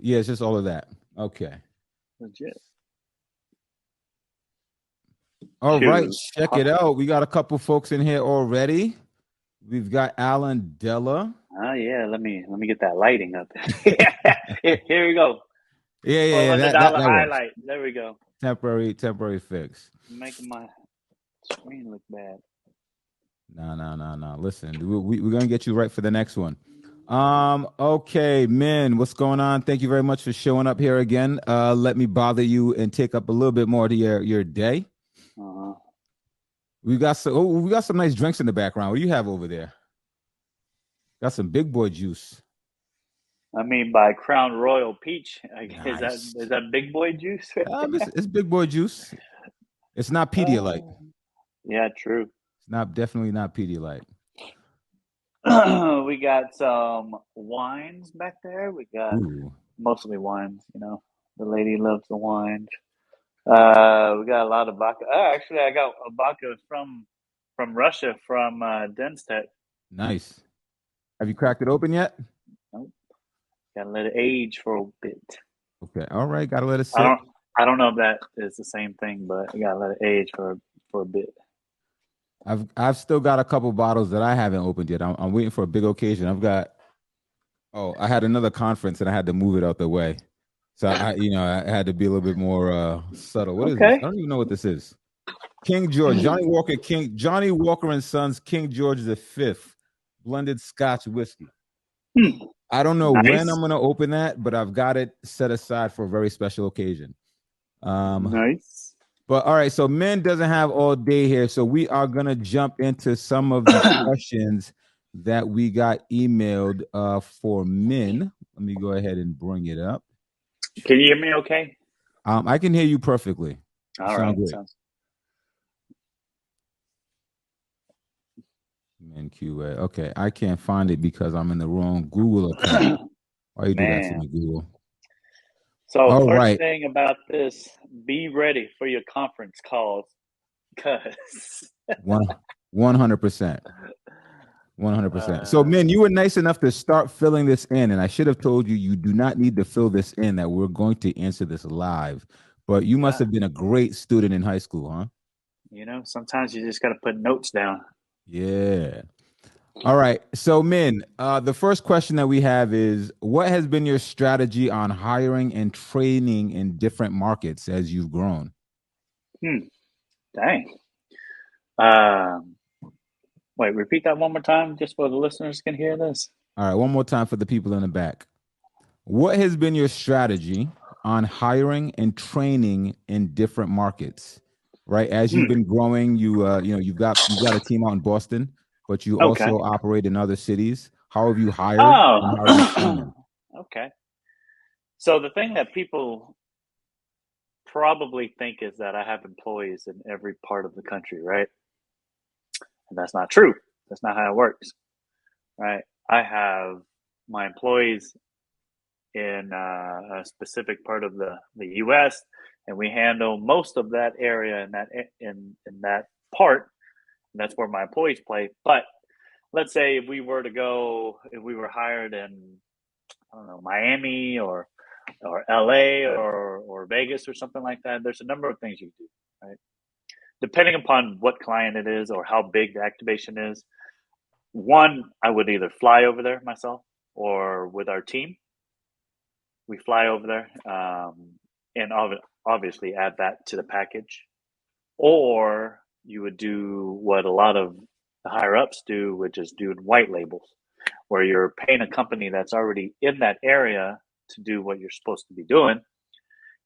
Yeah, it's just all of that. Okay. Legit. All right, Shoot. check it out. We got a couple folks in here already. We've got Alan Della. Oh yeah, let me get that lighting up. Here we go. Yeah, yeah, Twelve yeah. hundred That dollar that works. highlight. There we go. Temporary fix. Making my screen look bad. No, no, no, no. Listen, we're gonna get you right for the next one. Okay, Min, what's going on? Thank you very much for showing up here again. Let me bother you and take up a little bit more of your day. Uh-huh. We got some nice drinks in the background. What do you have over there? Got some big boy juice. I mean, by Crown Royal Peach. Is that Nice. is that big boy juice? It's big boy juice. It's not Pedialyte. uh, yeah, true. It's not definitely not Pedialyte. We got some wines back there. We got Ooh. mostly wines. The lady loves the wines. We got a lot of vodka. Actually, I got a vodka from Russia, from Denstedt. Nice. Have you cracked it open yet? Nope. Gotta let it age for a bit. Okay. All right. Gotta let it I sit. don't I don't know if that is the same thing, but you gotta let it age for a bit. I've still got a couple bottles that I haven't opened yet. I'm waiting for a big occasion. I had another conference and I had to move it out the way. So I had to be a little bit more subtle. What is this? I Okay. don't even know what this is. King George, Johnny Walker and Sons, King George the Fifth, blended Scotch whiskey. Hmm. I don't know when I'm Nice. gonna open that, but I've got it set aside for a very special occasion. Um, Nice. but all right, so Min doesn't have all day here, so we are gonna jump into some of the questions that we got emailed for Min. Let me go ahead and bring it up. Can you hear me okay? I can hear you perfectly. You All sound right. great. Sounds Min QA. Okay, I can't find it because I'm in the wrong Google account. Why you do that to man. me, Google? So All first right. thing about this, be ready for your conference calls, because 100%. 100%. So, uh, Min, you were nice enough to start filling this in, and I should have told you you do not need to fill this in, that we're going to answer this live. But you must yeah, have been a great student in high school, huh? sometimes you just got to put notes down. Yeah. All right. So, Min, the first question that we have is, what has been your strategy on hiring and training in different markets as you've grown? Hmm. Dang. Um, Wait, repeat that one more time, just so the listeners can hear this. All right. One more time for the people in the back. What has been your strategy on hiring and training in different markets? Right, as you've Hmm. been growing, you've got a team out in Boston, but you Okay. also operate in other cities. How have you hired and how have you trained Oh, them? okay. So the thing that people probably think is that I have employees in every part of the country, right? And that's not true. That's not how it works, right? I have my employees in a specific part of the U.S., and we handle most of that area in that part. And that's where my employees play. But let's say if we were hired in, I don't know, Miami or LA or Vegas or something like that, there's a number of things you do, right? Depending upon what client it is or how big the activation is. One, I would either fly over there myself or with our team. We fly over there, and obviously add that to the package. Or you would do what a lot of the higher ups do, which is doing white labels, where you're paying a company that's already in that area to do what you're supposed to be doing,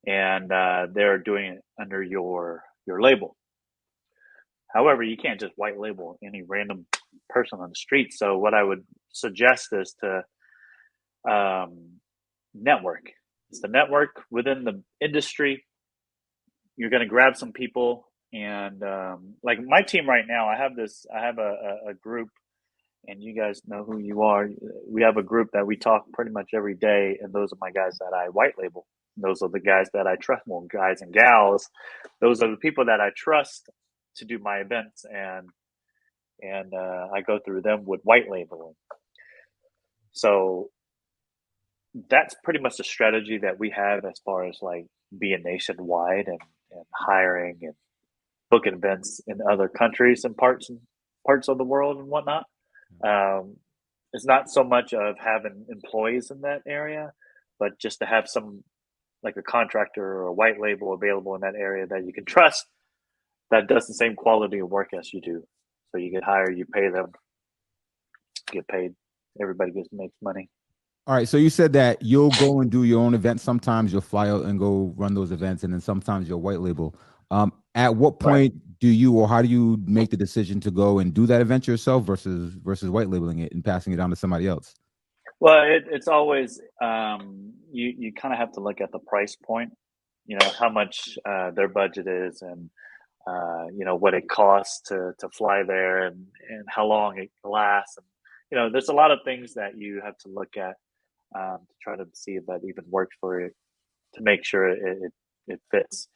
and they're doing it under your label. However, you can't just white label any random person on the street. So what I would suggest is to um, network. It's the network within the industry. You're going to grab some people, and like my team right now, I have a group, and you guys know who you are. We have a group that we talk pretty much every day, and those are my guys that I white label. Those are the guys that I trust, well, guys and gals. Those are the people that I trust to do my events, and I go through them with white labeling. So that's pretty much the strategy that we have as far as like being nationwide and hiring and booking events in other countries and parts of the world and whatnot. Um, it's not so much of having employees in that area, but just to have some like a contractor or a white label available in that area that you can trust that does the same quality of work as you do. So you get hired, you pay them, get paid. Everybody gets makes money. All right, so you said that you'll go and do your own events. Sometimes you'll fly out and go run those events, and then sometimes you'll white label. At what Right. point do you, or how do you make the decision to go and do that event yourself versus white labeling it and passing it on to somebody else? Well, it's always you kind of have to look at the price point, you know, how much their budget is, and you know what it costs to fly there, and how long it lasts, and you know, there's a lot of things that you have to look at to try to see if that even works for you to make sure it fits.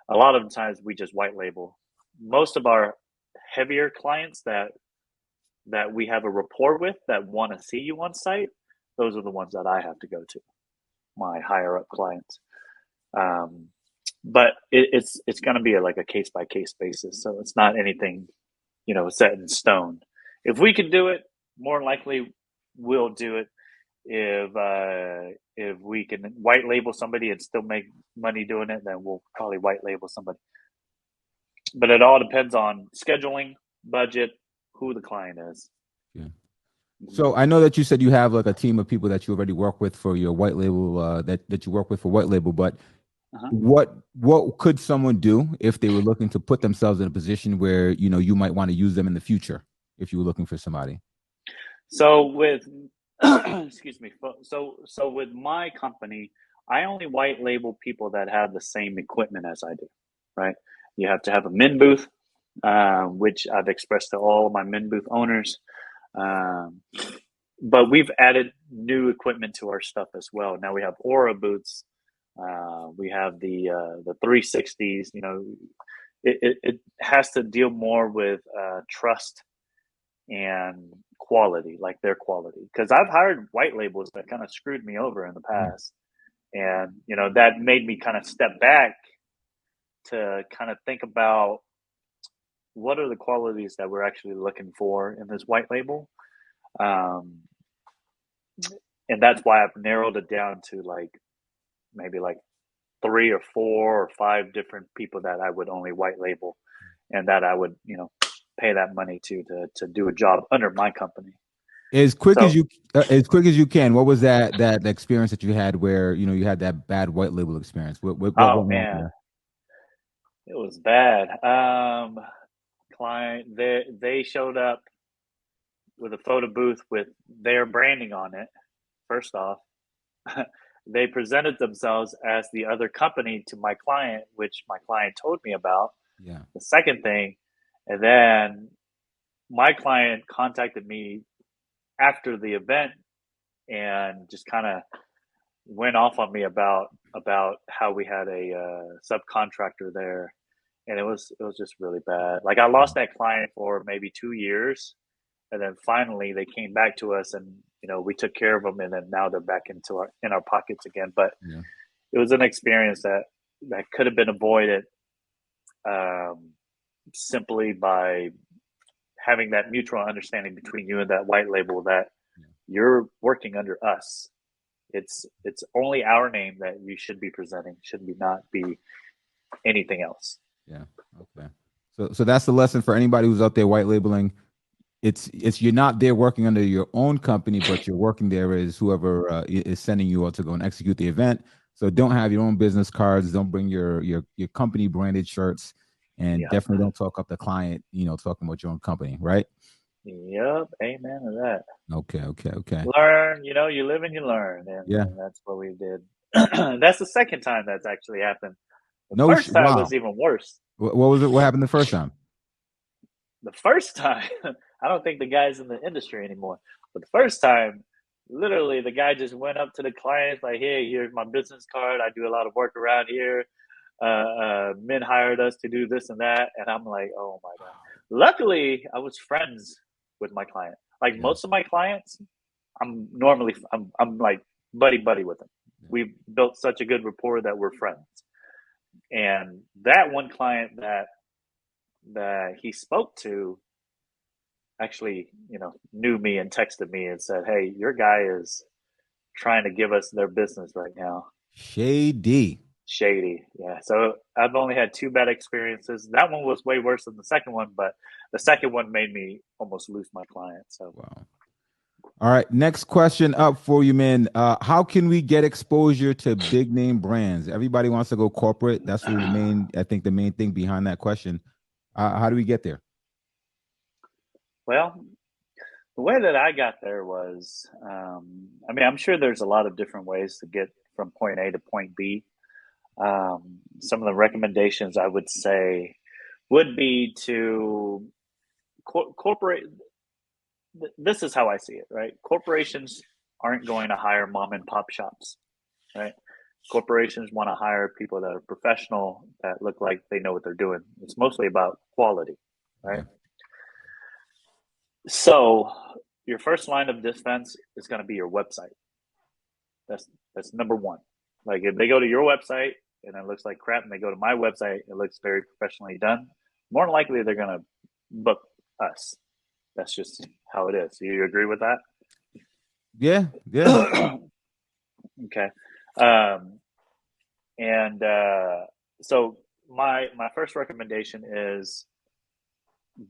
A lot of the times we just white label. Most of our heavier clients that we have a rapport with that want to see you on site, those are the ones that I have to go to, my higher up clients. Um, but it's going to be like a case by case basis, so it's not anything, you know, set in stone. If we can do it, more likely we'll do it. If we can white label somebody and still make money doing it, then we'll probably white label somebody. But it all depends on scheduling, budget, who the client is. Yeah. Mhm. So I know that you said you have like a team of people that you already work with for your white label, that you work with for white label, but Uh-huh. what could someone do if they were looking to put themselves in a position where you might want to use them in the future if you were looking for somebody? So with excuse me. So with my company, I only white label people that have the same equipment as I do. Right? You have to have a min booth, which I've expressed to all of my min booth owners. Um, but we've added new equipment to our stuff as well. Now we have Aura boots. We have the 360s. You know, it has to deal more with trust and quality, like their quality. Because I've hired white labels that kind of screwed me over in the Mm. past, and you know that made me kind of step back to kind of think about what are the qualities that we're actually looking for in this white label. Um, and that's why I've narrowed it down to like maybe like 3 or 4 or 5 different people that I would only white label, and that I would, you know, pay that money to do a job under my company. As quick as So, you as quick as you can, what was that experience that you had where you had that bad white label experience? What oh went wrong man, there? it was bad. Client, they showed up with a photo booth with their branding on it. First off, they presented themselves as the other company to my client, which my client told me about. Yeah. The second thing, and then my client contacted me after the event and just kind of went off on me about how we had a subcontractor there, and it was just really bad. Like I lost that client for maybe 2 years, and then finally they came back to us, and you know we took care of them, and then now they're back into our pockets again. But Yeah. it was an experience that could have been avoided um, simply by having that mutual understanding between you and that white label that Yeah. you're working under us. It's only our name that you should be presenting, should be not be anything else. Yeah. Okay. So that's the lesson for anybody who's out there white labeling. It's you're not there working under your own company, but you're working there as whoever is sending you out to go and execute the event. So don't have your own business cards. Don't bring your company branded shirts, and Yep. definitely don't talk up the client. Talking about your own company, right? Yep. Amen to that. Okay. Okay. Okay. Learn, you know, you live and you learn, Yeah. and that's what we did. That's the second time that's actually happened. The No. first time Wow. was even worse. What was it? What happened the first time? The first time, I don't think the guy's in the industry anymore. But the first time, literally, the guy just went up to the client like, "Hey, here's my business card. I do a lot of work around here. Men hired us to do this and that." And I'm like, "Oh my god!" Luckily, I was friends with my client. Like Yeah. most of my clients, I'm normally I'm like buddy buddy with him. We've built such a good rapport that we're friends. And that one client that he spoke to actually, knew me and texted me and said, "Hey, your guy is trying to give us their business right now." Shady. Shady, yeah. So I've only had two bad experiences. That one was way worse than the second one, but the second one made me almost lose my client. So Wow. All right. Next question up for you, man. How can we get exposure to big name brands? Everybody wants to go corporate. That's the main, I think, the main thing behind that question. How do we get there? well, the way that I got there was, I mean, I'm sure there's a lot of different ways to get from point A to point B. Some of the recommendations I would say would be to corporate. This is how I see it, right? Corporations aren't going to hire mom and pop shops, right? Corporations want to hire people that are professional, that look like they know what they're doing. It's mostly about quality, right? Yeah. So your first line of defense is going to be your website. That's number one. Like if they go to your website and it looks like crap, and they go to my website, it looks very professionally done. More than likely, they're going to book us. That's just how it is. Do you agree with that? Yeah. Yeah. Okay. And so my first recommendation is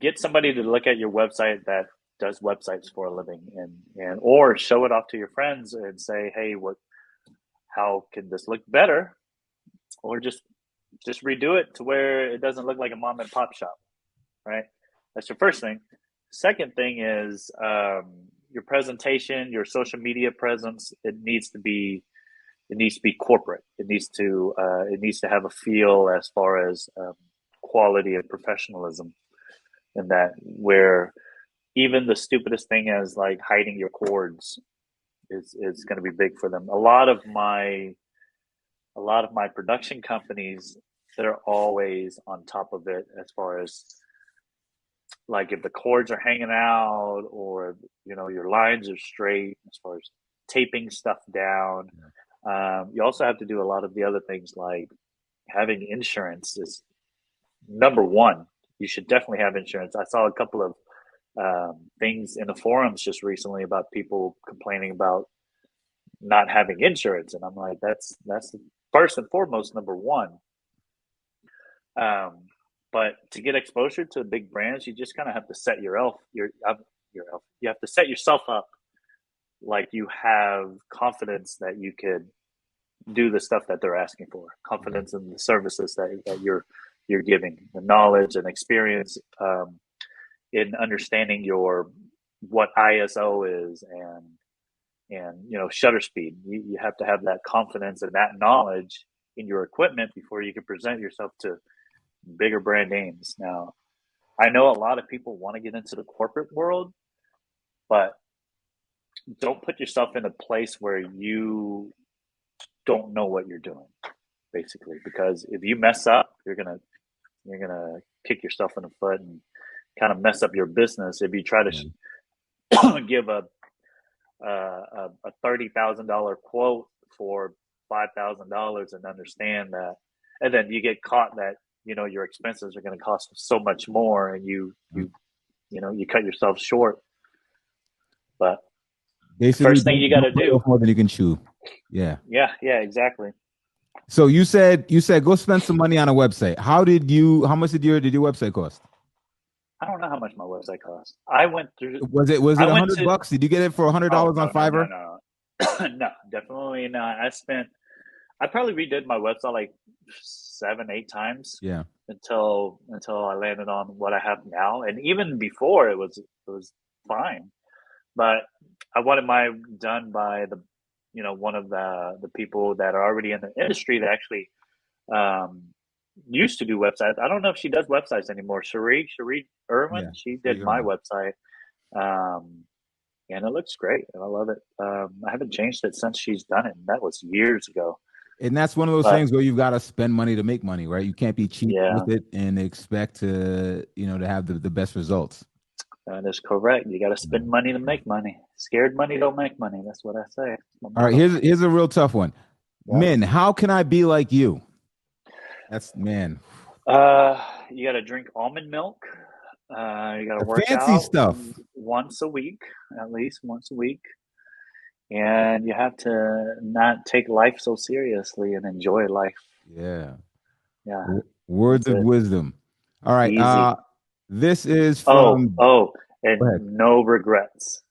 get somebody to look at your website that does websites for a living, and or show it off to your friends and say, hey, how can this look better? Or just redo it to where it doesn't look like a mom and pop shop, right? That's your first thing. Second thing is your presentation, your social media presence. It needs to be corporate. It needs to have a feel as far as quality and professionalism, and that where even the stupidest thing as like hiding your cords is going to be big for them. A lot of my production companies, they're always on top of it as far as like if the cords are hanging out, or your lines are straight as far as taping stuff down. You also have to do a lot of the other things like having insurance is number one. You should definitely have insurance. I saw a couple of things in the forums just recently about people complaining about not having insurance, and I'm like, that's the first and foremost number one. But to get exposure to big brands, you just kind of have to set you have to set yourself up like you have confidence that you could do the stuff that they're asking for, confidence in the services that you're giving, the knowledge and experience in understanding what ISO is, and shutter speed. You have to have that confidence and that knowledge in your equipment before you can present yourself to bigger brand names. Now, I know a lot of people want to get into the corporate world, but don't put yourself in a place where you don't know what you're doing, basically, because if you mess up, you're gonna kick yourself in the foot and kind of mess up your business if you try to give a $30,000 quote for $5,000 and understand that, and then you get caught that your expenses are going to cost so much more, and you cut yourself short. But Basically, first thing you got to do more than you can chew. Yeah. Yeah, exactly. So you said go spend some money on a website. How much did your website cost? I don't know how much my website cost. I went through. Was it $100? Did you get it for $100 on Fiverr? No, definitely not. I probably redid my website like 7-8 times. Yeah. Until I landed on what I have now, and even before it was fine, but I wanted mine done by one of the people that are already in the industry that actually used to do websites. I don't know if she does websites anymore. Cherie Irwin, Yeah. she did my website, and it looks great, and I love it. I haven't changed it since she's done it, and that was years ago. And that's one of those things where you've got to spend money to make money, right? You can't be cheap with it and expect to have the best results. That is correct. You got to spend money to make money. Scared money don't make money. That's what I say. That's my All right, motto. here's a real tough one. Yep. Men, how can I be like you? That's man. You got to drink almond milk. You got to The work fancy out stuff. once a week, at least once a week. And you have to not take life so seriously and enjoy life. Yeah. Yeah, Words that's of it. wisdom. All right. Easy. This is Oh, from oh, go and ahead. no regrets.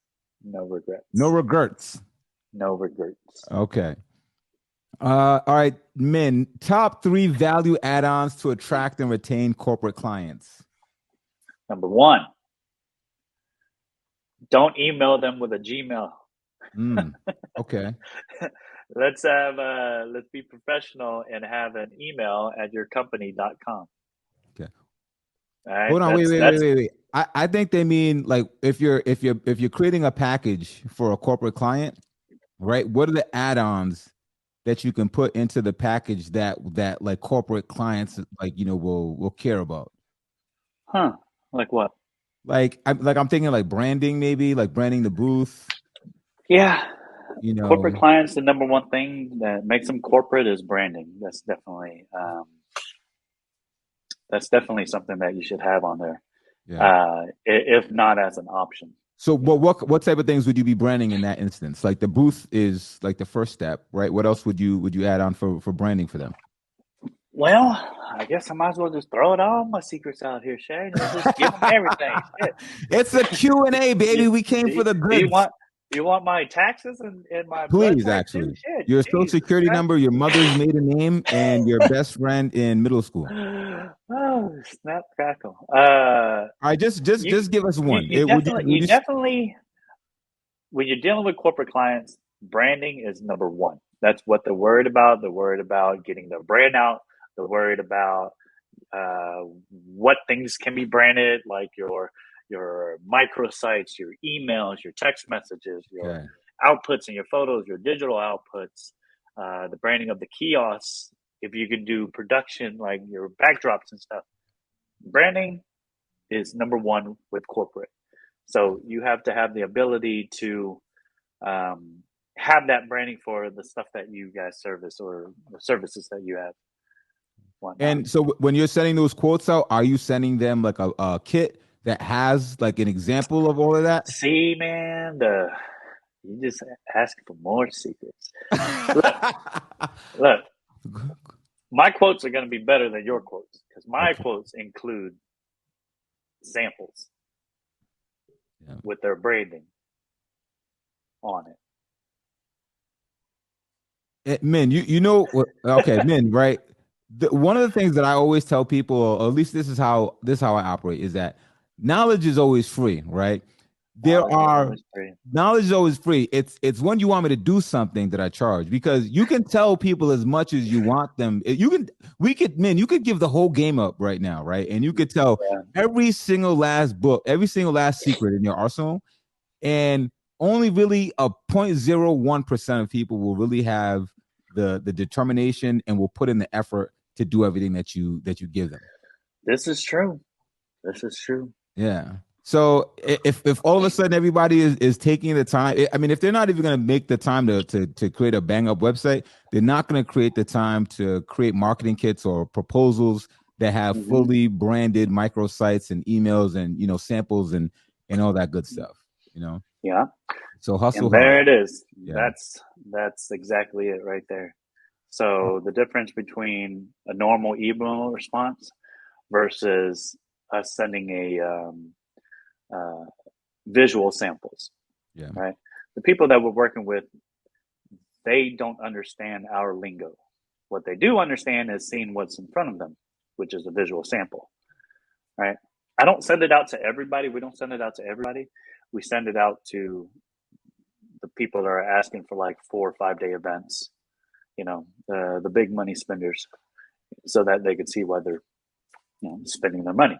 No No regrets. regrets. No regrets. Okay. All right, men, top three value add-ons to attract and retain corporate clients. Number one, don't email them with a Gmail. Okay. Let's be professional and have an email at yourcompany.com. Okay. All right. Hold on, wait, That's wait, wait, that's wait, wait. I think they mean like if you're creating a package for a corporate client, right? What are the add-ons that you can put into the package that like corporate clients like will care about? huh. Like what? I'm thinking like branding, maybe like branding the booth, Yeah. you Corporate know. clients, the number one thing that makes them corporate is branding. That's definitely something that you should have on there. Yeah. If not as an option, So, you but know. what type of things would you be branding in that instance? Like the booth is like the first step, right? What else would you add on for branding for them? Well, I guess I might as well just throw it all my secrets out here, Shay. Just give them everything. Shit. It's a Q&A, You, baby. We came for do, the do you goods. want my taxes and my blood Please, type too? actually. Shit, Your social Jesus security Christ. number, your mother's maiden name, and your best friend in middle school. Oh, snap crackle. All right, just give us one. You definitely Would you when you're dealing with corporate clients, branding is number one. That's what they're worried about. They're worried about getting their brand out. They're worried about uh, what things can be branded, like your microsites, your emails, your text messages, your Okay. outputs and your photos, your digital outputs, the branding of the kiosks. If you can do production, like your backdrops and stuff, branding is number one with corporate. So you have to have the ability to have that branding for the stuff that you guys service or the services that you have, whatnot. And so when you're sending those quotes out, are you sending them like a kit that has like an example of all of that? See, man, you just ask for more secrets. Look, look, my quotes are going to be better than your quotes because my Okay. quotes include samples Yeah. with their branding on it. Men, you know what? Okay, men, right? One of the things that I always tell people, or at least this is how I operate, is that knowledge is always free, right? There Knowledge is are always free. knowledge is always free. It's when you want me to do something that I charge because you can tell people as much as you want them. You could give the whole game up right now, right? And you could tell Yeah. every single last book, every single last secret in your arsenal, and only really a 0.01% of people will really have the determination and will put in the effort to do everything that you give them. This is true. This is true. Yeah. So if all of a sudden everybody is taking the time, I mean, if they're not even going to make the time to create a bang up website, they're not going to create the time to create marketing kits or proposals that have Mm-hmm. fully branded microsites and emails and samples and all that good stuff. You know. Yeah. So hustle And there hard. it is. Yeah. That's exactly it right there. So the difference between a normal email response versus us sending uh, visual samples, Yeah. right? The people that we're working with, they don't understand our lingo. What they do understand is seeing what's in front of them, which is a visual sample, right? I don't send it out to everybody. We don't send it out to everybody. We send it out to the people that are asking for like 4 or 5 day events, the big money spenders, so that they could see why they're spending their money.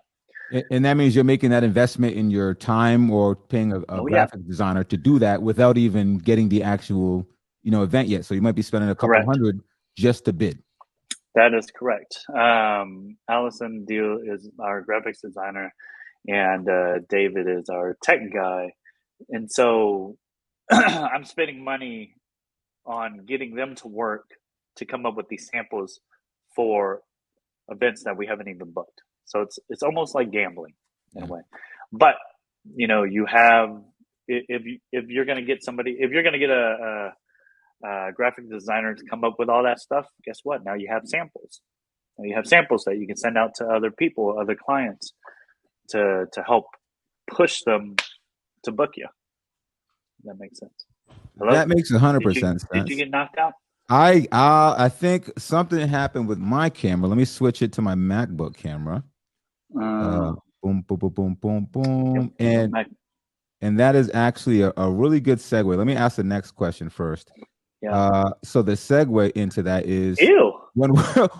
And that means you're making that investment in your time or paying a Oh yeah, graphic designer to do that without even getting the actual, event yet. So you might be spending a couple correct. hundred just to bid. That is correct. Allison Deal is our graphics designer, and David is our tech guy. And so I'm spending money on getting them to work to come up with these samples for events that we haven't even booked. So it's almost like gambling in a Yeah. way. But you have, if you're going to get somebody, if you're going to get a graphic designer to come up with all that stuff, guess what? Now you have samples. Now you have samples that you can send out to other people, other clients, to help push them to book you. That makes sense. Hello? That makes 100% Did you sense. get knocked out? I think something happened with my camera. Let me switch it to my MacBook camera. Uh, Boom, boom, boom, boom, boom, yep, boom. welcome back. And that is actually a really good segue. Let me ask the next question first. Yeah. So the segue into that is Ew. when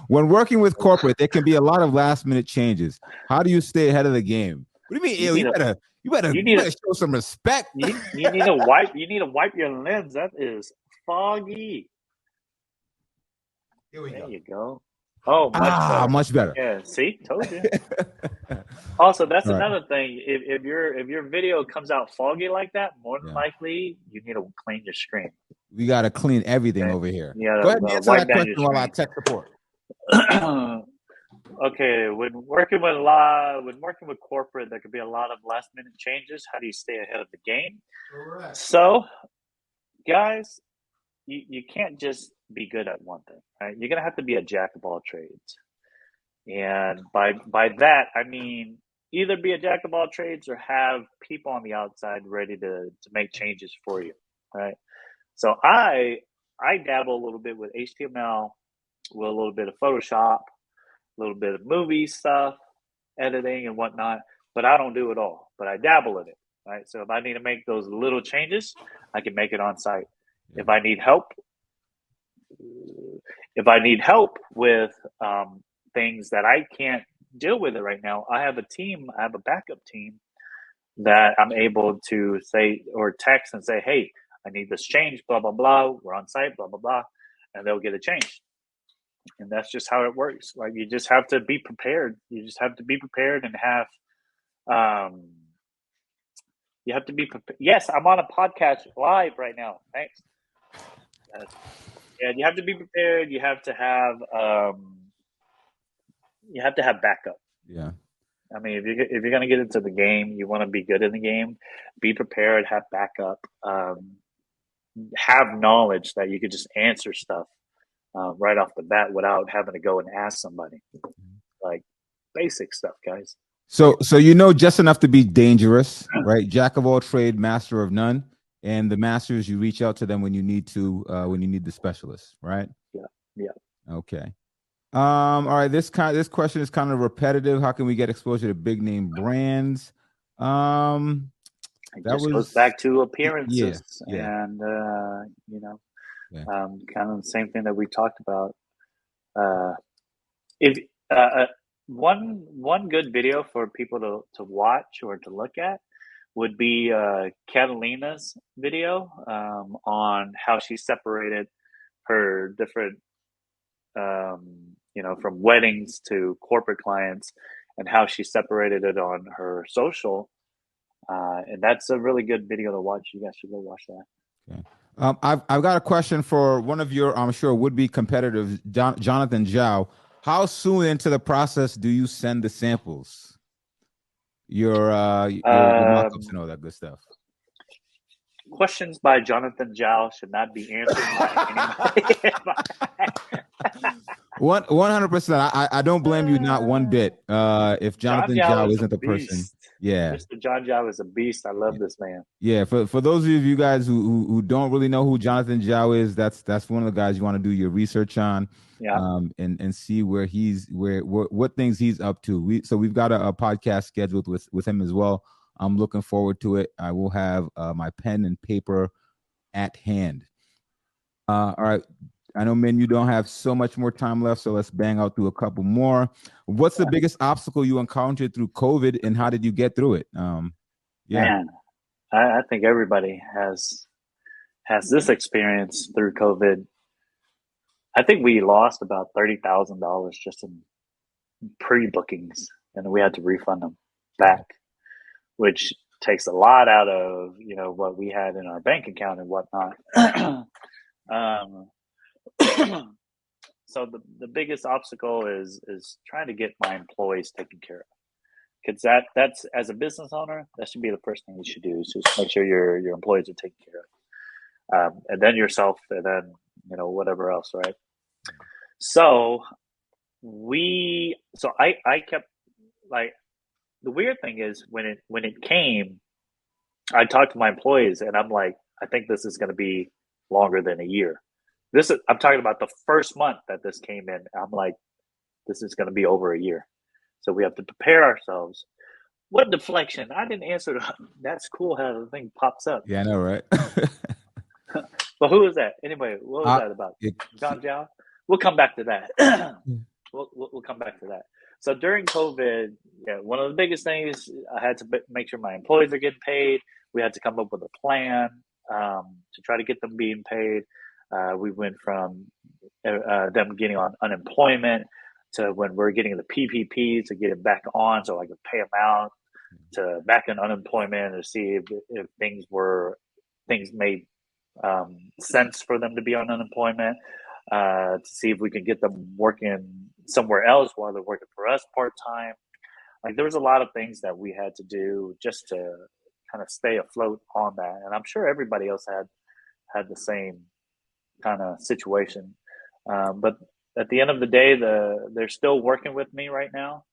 when working with corporate, there can be a lot of last minute changes. How do you stay ahead of the game? What do you mean, You ew? need a you You need a better show some respect. you need to wipe your lens. That is foggy. Here we There go. you go. Oh, much Ah, better. much better. Yeah, see, told you. Also, that's All right. another thing. If your video comes out foggy like that, more than Yeah. likely you need to clean your screen. We got to clean everything Okay, over here. you Go ahead and gotta answer wipe that down your question while I screen. tech support. Okay, when working with corporate, there could be a lot of last minute changes. How do you stay ahead of the game? Correct. So, guys, you can't just be good at one thing, right? You're gonna have to be a jack of all trades. And by that I mean either be a jack of all trades or have people on the outside ready to make changes for you. Right. So I dabble a little bit with HTML, with a little bit of Photoshop, a little bit of movie stuff, editing and whatnot, but I don't do it all. But I dabble in it. Right. So if I need to make those little changes, I can make it on site. Yeah. If I need help, with things that I can't deal with it right now, I have a team. I have a backup team that I'm able to say or text and say, "Hey, I need this change." Blah blah blah. We're on site. Blah blah blah, and they'll get it changed. And that's just how it works. Like you just have to be prepared. You just have to be prepared and have. You have to be prepared. Yes, I'm on a podcast live right now. Thanks. And you have to be prepared. You have to have. You have to have backup. Yeah. I mean, if you're gonna get into the game, you want to be good in the game. Be prepared. Have backup. Have knowledge that you could just answer stuff right off the bat without having to go and ask somebody. Like basic stuff, guys. So you know just enough to be dangerous, right? Jack of all trade, master of none. And the masters, you reach out to them when you need the specialists, right? Yeah, yeah. Okay. All right. This question is kind of repetitive. How can we get exposure to big name brands? It That just goes was back to yeah, appearances, yeah, and yeah. kind of the same thing that we talked about. If uh, one good video for people to watch or to look at would be Catalina's video on how she separated her different, from weddings to corporate clients, and how she separated it on her social. And that's a really good video to watch. You guys should go watch that. Okay. I've got a question for one of your, I'm sure, would be competitors, Jonathan Zhao. How soon into the process do you send the samples? Your mock-ups and all that good stuff. Questions by Jonathan Zhao should not be answered by anybody. 100%. I don't blame you not one bit. If John Jonathan Zhao Zhao is a isn't the person, beast. yeah, Mr. John Zhao is a beast. I love this man. yeah. For those of you guys who don't really know who Jonathan Zhao is, that's one of the guys you want to do your research on, Yeah. and see where what things he's up to. We've got a podcast scheduled with him as well. I'm looking forward to it. I will have my pen and paper at hand. All right. I know, Min, you don't have so much more time left, so let's bang out through a couple more. What's the biggest obstacle you encountered through COVID, and how did you get through it? Man, I think everybody has this experience through COVID. I think we lost about $30,000 just in pre-bookings, and we had to refund them back. which takes a lot out of what we had in our bank account and whatnot. um, so the biggest obstacle is trying to get my employees taken care of, because that's, as a business owner, that should be the first thing you should do, is just make sure your employees are taken care of, and then yourself, and then whatever else, right? So I kept, like, the weird thing is, when it came, I talked to my employees, and I'm like, I think this is going to be longer than a year. I'm talking about the first month that this came in. I'm like, this is going to be over a year. So we have to prepare ourselves. What deflection? I didn't answer. That's cool how the thing pops up. Yeah, I know, right? But who was that? Anyway, what was I, that about? it, John Jiao? We'll come back to that. We'll come back to that. So during COVID, yeah, one of the biggest things, I had to make sure my employees are getting paid. We had to come up with a plan to try to get them being paid. We went from them getting on unemployment to when we're getting the PPP to get it back on, so I could pay them out, to back in unemployment to see if things made sense for them to be on unemployment, to see if we could get them working somewhere else while they're working for us part time. Like, there was a lot of things that we had to do just to kind of stay afloat on that, and I'm sure everybody else had the same kind of situation. But at the end of the day, they're still working with me right now.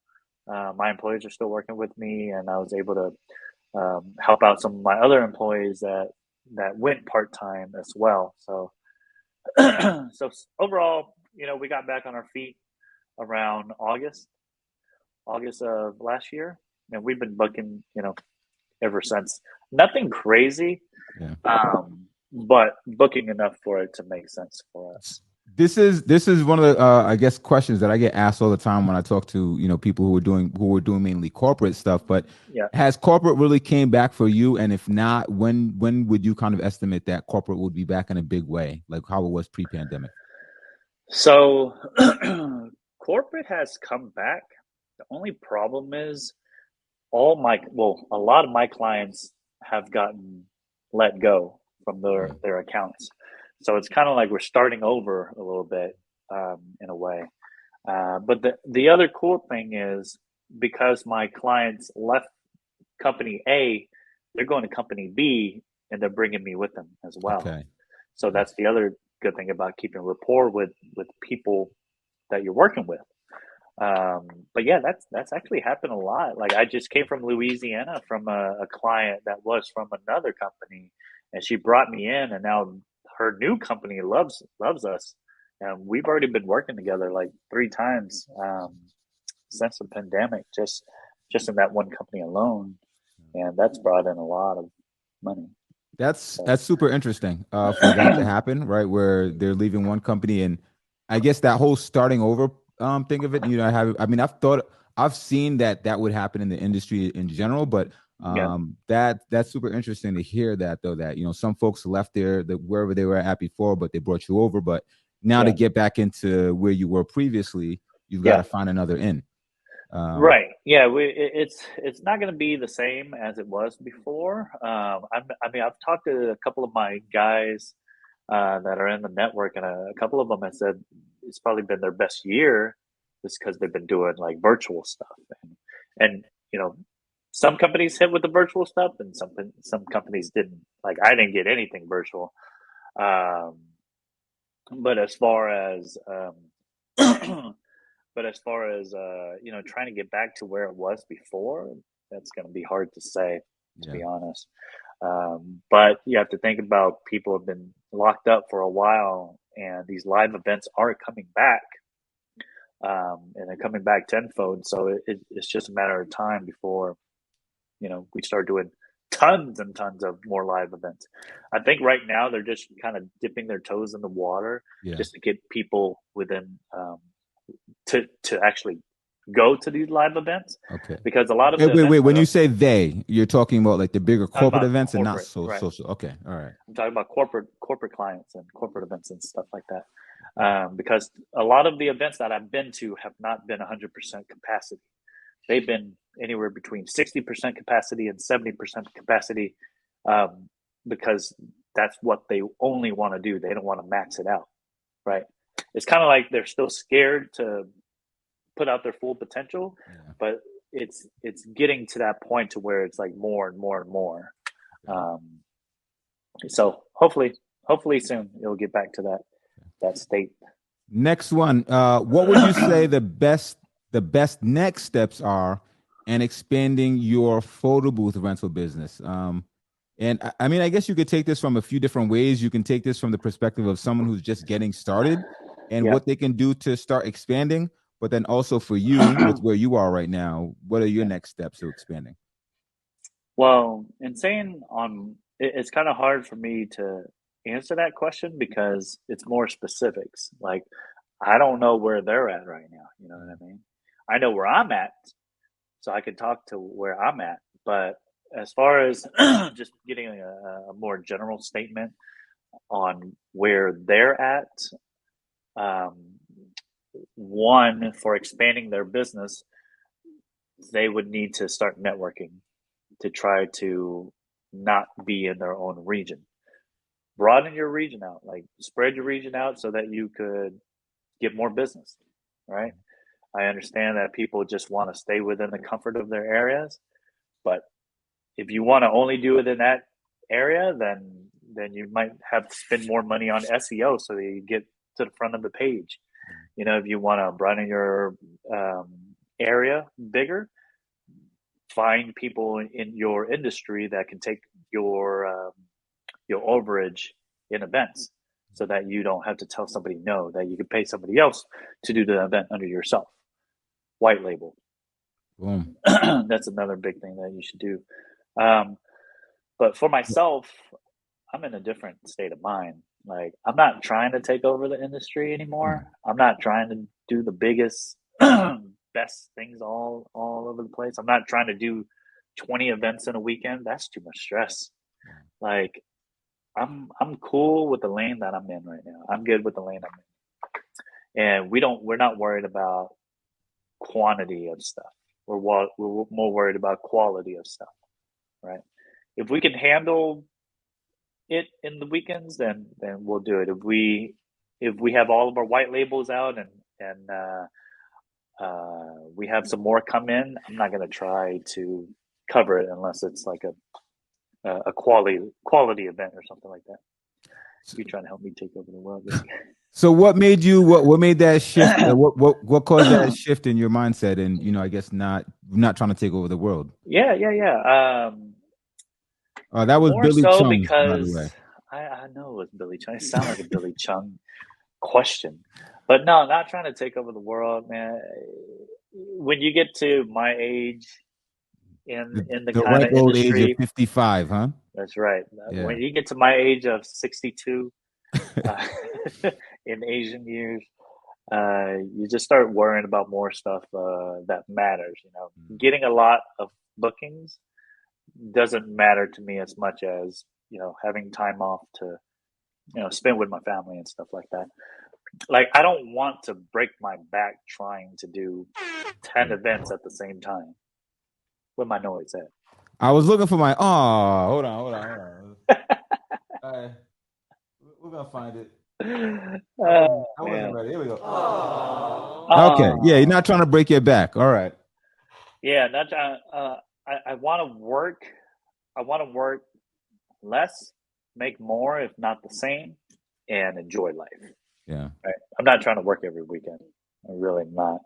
My employees are still working with me, and I was able to help out some of my other employees that went part time as well. So so overall, we got back on our feet around August of last year, and we've been booking, ever since. Nothing crazy, yeah. but booking enough for it to make sense for us. This is one of the I guess questions that I get asked all the time when I talk to people who were doing mainly corporate stuff. But Yeah. has corporate really came back for you? And if not, when would you kind of estimate that corporate would be back in a big way, like how it was pre-pandemic? So corporate has come back. The only problem is, a lot of my clients have gotten let go from Yeah. their accounts. So it's kind of like we're starting over a little bit, in a way. But the other cool thing is, because my clients left company A, they're going to company B, and they're bringing me with them as well. Okay. So that's Nice. the other good thing about keeping rapport with people that you're working with. But yeah, that's actually happened a lot. Like, I just came from Louisiana from a client that was from another company, and she brought me in, and now her new company loves us, and we've already been working together like 3 times since the pandemic, just in that one company alone, and that's brought in a lot of money. That's So that's super interesting for that to happen, right? Where they're leaving one company, and I guess that whole starting over thing of it. I mean, I've seen that would happen in the industry in general, but yeah, that's super interesting to hear that, though, that some folks left there, that wherever they were at before, but they brought you over, but now to yeah, get back into where you were previously, you've got yeah. to find another in. Right. Yeah. It's not going to be the same as it was before. I mean, I've talked to a couple of my guys that are in the network, and a couple of them have said it's probably been their best year, just because they've been doing like virtual stuff, and some companies hit with the virtual stuff, and some companies didn't. Like, I didn't get anything virtual, um, but as far as But as far as trying to get back to where it was before, that's going to be hard to say, to Yeah. be honest. But you have to think about, people have been locked up for a while, and these live events are coming back, and they're coming back tenfold. So it's just a matter of time before we start doing tons and tons of more live events. I think right now they're just kind of dipping their toes in the water, Yeah. just to get people within, to actually go to these live events, Okay. because a lot of Wait, the wait, wait. events When that you are say they, you're talking about like the bigger talking corporate about events and not corporate, right? social. Okay. All right. I'm talking about corporate clients and corporate events and stuff like that. Because a lot of the events that I've been to have not been 100% capacity. They've been anywhere between 60% capacity and 70% capacity, because that's what they only want to do. They don't want to max it out, right? It's kind of like they're still scared to put out their full potential, Yeah. but it's getting to that point to where it's like more and more and more. Um, so hopefully soon it'll get back to that state. Next one. What would you say the best next steps are in expanding your photo booth rental business? And I mean, I guess you could take this from a few different ways. You can take this from the perspective of someone who's just getting started and Yeah. what they can do to start expanding. But then also for you, with where you are right now, what are your Yeah. next steps to expanding? Well, in saying on, it's kind of hard for me to answer that question because it's more specifics. Like, I don't know where they're at right now. You know what I mean? I know where I'm at, so I can talk to where I'm at. But as far as just getting a more general statement on where they're at, um, one, for expanding their business, they would need to start networking to try to not be in their own region. Broaden your region out, like spread your region out so that you could get more business, right? I understand that people just want to stay within the comfort of their areas, but if you want to only do it in that area, then you might have to spend more money on SEO so that you get to the front of the page. You know, if you want to broaden your area bigger, find people in your industry that can take your overage in events, so that you don't have to tell somebody no, that you can pay somebody else to do the event under yourself. White label. Boom. That's another big thing that you should do. Um, but for myself, I'm in a different state of mind. Like, I'm not trying to take over the industry anymore. I'm not trying to do the biggest, best things all over the place. I'm not trying to do 20 events in a weekend. That's too much stress. Like, I'm cool with the lane that I'm in right now. I'm good with the lane I'm in, and we're not worried about quantity of stuff. We're more worried about quality of stuff, right? If we can handle it in the weekends, then we'll do it. If we have all of our white labels out and we have some more come in, I'm not going to try to cover it unless it's like a quality event or something like that. You're trying to help me take over the world. So what made that shift? What caused that shift in your mindset? And I guess not trying to take over the world. Yeah. That was More Billy so Chung, by the way. because I know it was Billy Chung. It sounded like a Billy Chung question, but no, not trying to take over the world, man. When you get to my age in the The kind ripe of old age of industry, 55, huh? that's right. Yeah. When you get to my age of 62, uh, in Asian years, you just start worrying about more stuff that matters. Getting a lot of bookings doesn't matter to me as much as having time off to spend with my family and stuff like that. Like, I don't want to break my back trying to do 10 events at the same time. Where my noise at? I was looking for my. Oh, hold on. We're gonna find it. I wasn't Man. ready. Here we go. Okay. Yeah, you're not Oh, trying to break your back. All right. yeah. Not I want to work. I want to work less, make more, if not the same, and enjoy life. Yeah. Right? I'm not trying to work every weekend. I'm really not.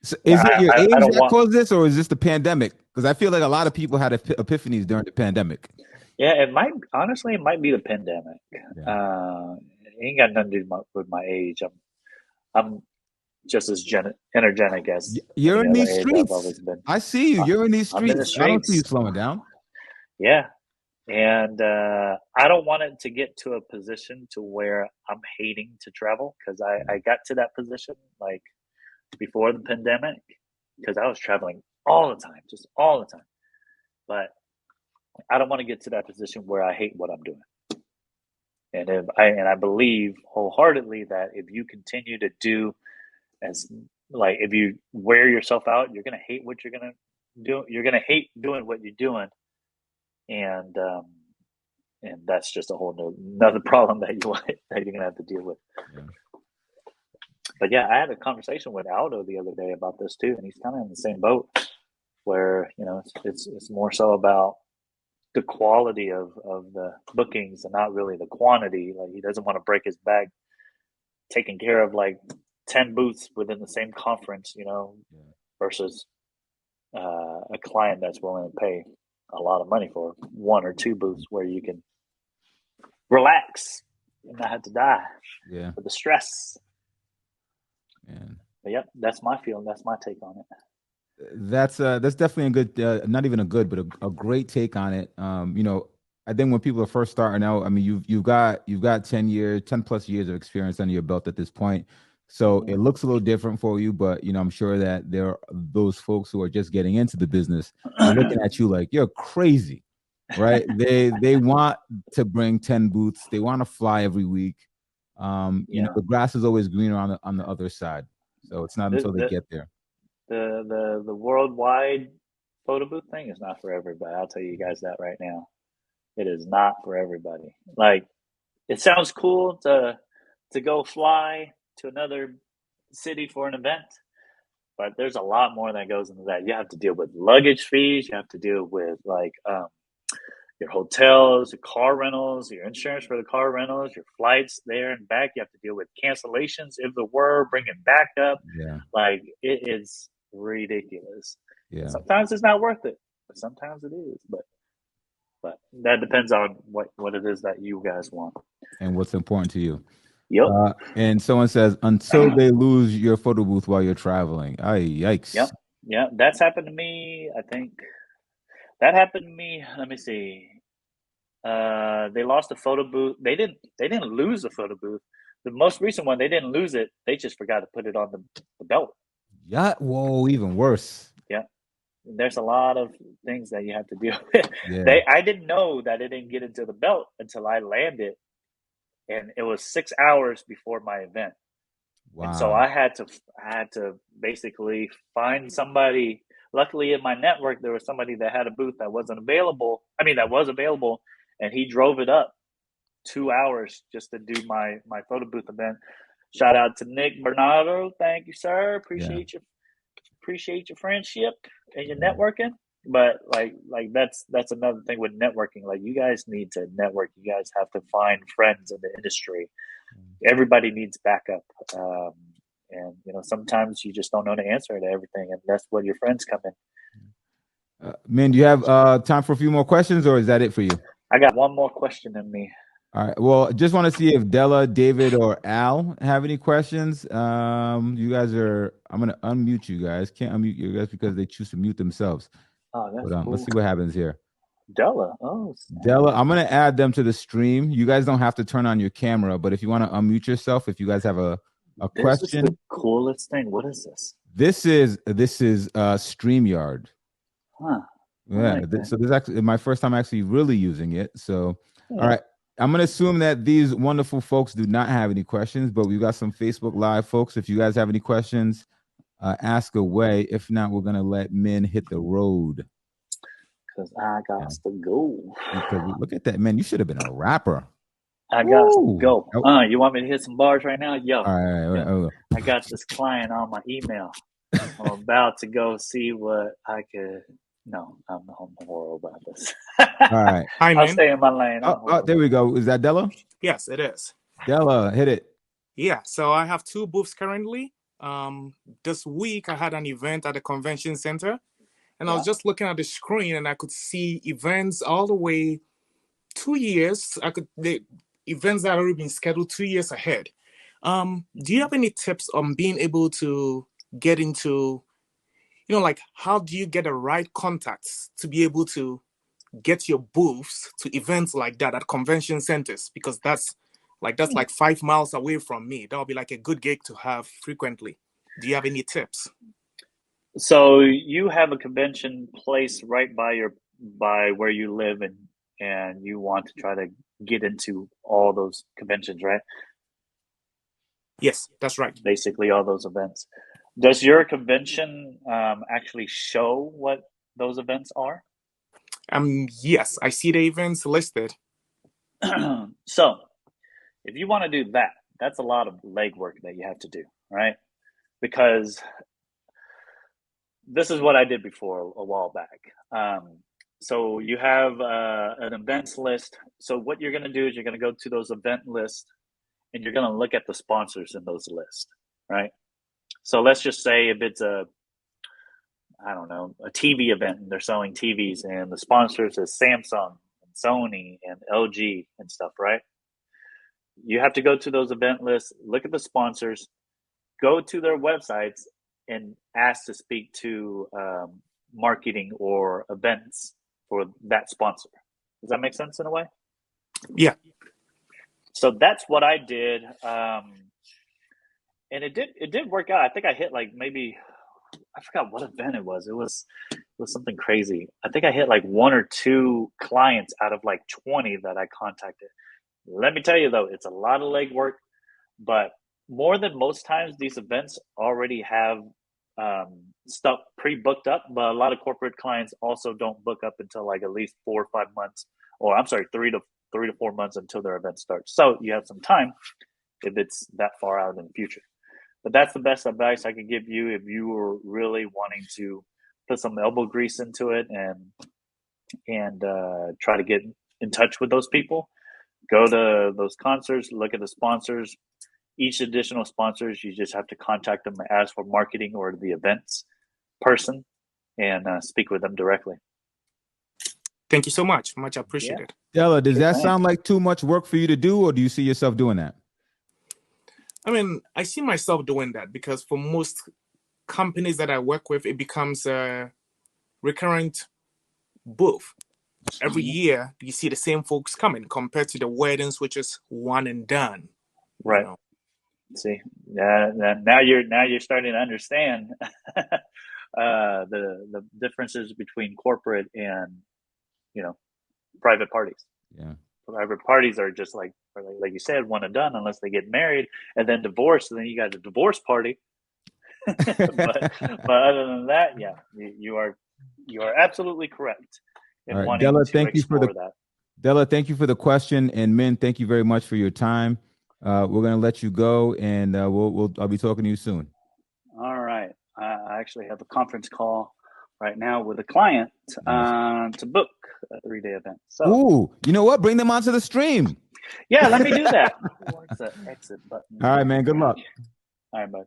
So is it your I age don't that want. caused this, or is this the pandemic? Because I feel like a lot of people had epiphanies during the pandemic. Yeah, it might. Honestly, it might be the pandemic. Yeah. It ain't got nothing to do with my age. I'm just as energetic as You're any in other these age I've streets. always been. I see you. Uh, You're in these I'm in the streets. I don't see you streets. slowing down. Yeah, and I don't want it to get to a position to where I'm hating to travel, because I got to that position like before the pandemic, because I was traveling all the time, just all the time. But I don't want to get to that position where I hate what I'm doing. And I believe wholeheartedly that if you continue to do as, like, if you wear yourself out, you're gonna hate what you're gonna you're gonna hate doing what you're doing, and that's just a whole another problem that that you're gonna have to deal with. Yeah. But yeah, I had a conversation with Aldo the other day about this too, and he's kind of in the same boat where it's more so about the quality of the bookings and not really the quantity. Like he doesn't want to break his back taking care of like 10 booths within the same conference, Yeah. versus a client that's willing to pay a lot of money for one or two booths where you can relax and not have to die Yeah. with the stress. Man. But yep, that's my feeling. That's my take on it. That's definitely a good, not even a good, but a great take on it. I think when people are first starting out, I mean, you've got 10 plus years of experience under your belt at this point. So it looks a little different for you, but I'm sure that there are those folks who are just getting into the business are looking at you like you're crazy, right? They want to bring 10 booths, they want to fly every week. Yeah, The grass is always greener on the other side. So it's not the, until they the get there. the worldwide photo booth thing is not for everybody. I'll tell you guys that right now. It is not for everybody. Like, it sounds cool to go fly to another city for an event, but there's a lot more that goes into that. You have to deal with luggage fees. You have to deal with like your hotels, your car rentals, your insurance for the car rentals, your flights there and back. You have to deal with cancellations if there were, bring it back up. Yeah. Like, it is ridiculous. And Yeah. sometimes it's not worth it, but sometimes it is. But that depends on what it is that you guys want. And what's important to you. Yep. And someone says, until they lose your photo booth while you're traveling. Ay, Yep. yikes. Yeah, that's happened to me. I think that happened to me. Let me see. They lost the photo booth. They didn't lose the photo booth. The most recent one, they didn't lose it. They just forgot to put it on the belt. Yeah. Whoa, even worse. Yeah. There's a lot of things that you have to deal with. Yeah. I didn't know that it didn't get into the belt until I landed, and it was 6 hours before my event. And so Wow. I had to basically find somebody. Luckily, in my network, there was somebody that had a booth that wasn't available. I mean, that was available, and he drove it up 2 hours just to do my photo booth event. Shout out to Nick Bernardo. Thank you, sir. Yeah. Appreciate your friendship and your Yeah. networking. But like that's another thing with networking. Like, you guys need to network. You guys have to find friends in the industry. Everybody needs backup. And sometimes you just don't know the answer to everything, and that's where your friends come in. Man, do you have time for a few more questions, or is that it for you? I got one more question in me. All right. Well, just want to see if Della, David, or Al have any questions. You guys are. I'm gonna unmute you guys. Can't unmute you guys because they choose to mute themselves. Oh, that's But let's cool. see what happens here. Della. Oh, snap. Della, I'm gonna add them to the stream. You guys don't have to turn on your camera, but if you want to unmute yourself, if you guys have a This is the question, coolest thing. What is this? this is StreamYard. Huh. Yeah, Like that. so this is actually my first time actually really using it. So, all Yeah. right, I'm gonna assume that these wonderful folks do not have any questions, but we've got some Facebook Live folks. If you guys have any questions, ask away. If not, we're gonna let Min hit the road. Because I got Yeah. to go. Because look at that, man. You should have been a rapper. I got to Woo! go. Oh, You want me to hit some bars right now? Yo, all right, all right, yo. all right. I got this client on my email. I'm about to go see what I could. No, I'm horrible about this. All right. Hi, I'll man. stay in my lane. I'm There horrible. we go. Is that Della? Yes, it is. Della, hit it. Yeah, so I have two booths currently. This week I had an event at the convention center, and I was just looking at the screen, and I could see events all the way 2 years. The events that had already been scheduled 2 years ahead. Do you have any tips on being able to get into, like how do you get the right contacts to be able to get your booths to events like that at convention centers? Because that's like 5 miles away from me. That would be like a good gig to have frequently. Do you have any tips? So you have a convention place right by where you live, and you want to try to get into all those conventions, right? Yes, that's right. Basically, all those events. Does your convention actually show what those events are? Yes, I see the events listed. So if you want to do that, that's a lot of legwork that you have to do, right? Because this is what I did before a while back. So you have an events list. So what you're going to do is you're going to go to those event lists and you're going to look at the sponsors in those lists, right? So let's just say if it's I don't know, a TV event and they're selling TVs and the sponsors is Samsung and Sony and LG and stuff, right? You have to go to those event lists, look at the sponsors, go to their websites and ask to speak to marketing or events for that sponsor. Does that make sense in a way? Yeah. So that's what I did. And it did work out. I think I hit like maybe, I forgot what event it was. It was something crazy. I think I hit like 1 or 2 clients out of like 20 that I contacted. Let me tell you though, it's a lot of legwork, but more than most times, these events already have stuff pre-booked up. But a lot of corporate clients also don't book up until like at least 4 or 5 months, or I'm sorry, 3 to 4 months until their event starts. So you have some time if it's that far out in the future. But that's the best advice I can give you if you were really wanting to put some elbow grease into it and try to get in touch with those people. Go to those concerts, look at the sponsors. Each additional sponsors, you just have to contact them, ask for marketing or the events person, and speak with them directly. Thank you so much. Much appreciated. Della, does that sound like too much work for you to do, or do you see yourself doing that? I mean, I see myself doing that because for most companies that I work with, it becomes a recurrent booth. Every year, you see the same folks coming compared to the weddings, which is one and done. Right. You know? See, now you're starting to understand the differences between corporate and private parties. Yeah. Private parties are just like you said, one and done unless they get married and then divorced, and then you got a divorce party. but other than that, yeah, you are absolutely correct in wanting Della, to thank you for that. Della, thank you for the question, and Minh, thank you very much for your time. We're going to let you go, and I'll be talking to you soon. All right. I actually have a conference call right now with a client to book a 3-day event. So, ooh, you know what? Bring them onto the stream. Yeah, let me do that. Where's the exit button? All right, man. Good luck. All right, bud.